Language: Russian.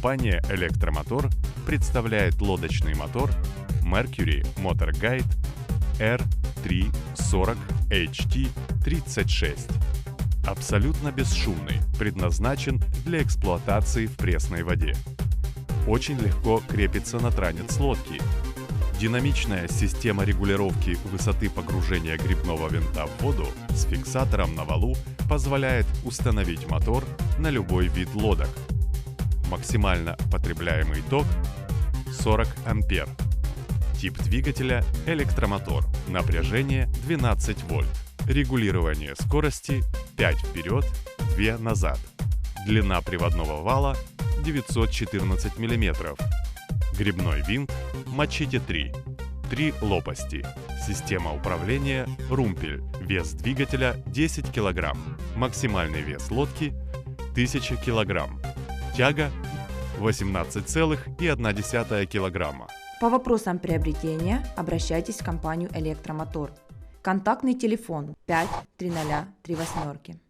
Компания «Электромотор» представляет лодочный мотор Mercury Motor Guide R340HT36. Абсолютно бесшумный, предназначен для эксплуатации в пресной воде. Очень легко крепится на транец лодки. Динамичная система регулировки высоты погружения грибного винта в воду с фиксатором на валу позволяет установить мотор на любой вид лодок. Максимально потребляемый ток 40 ампер. Тип двигателя – электромотор. Напряжение 12 вольт. Регулирование скорости 5 вперед, 2 назад. Длина приводного вала 914 мм. Грибной винт мачете 3. 3 лопасти. Система управления румпель. Вес двигателя 10 кг. Максимальный вес лодки 1000 кг. Тяга 18,1 кг. По вопросам приобретения обращайтесь в компанию «Электромотор». Контактный телефон 5 30 38.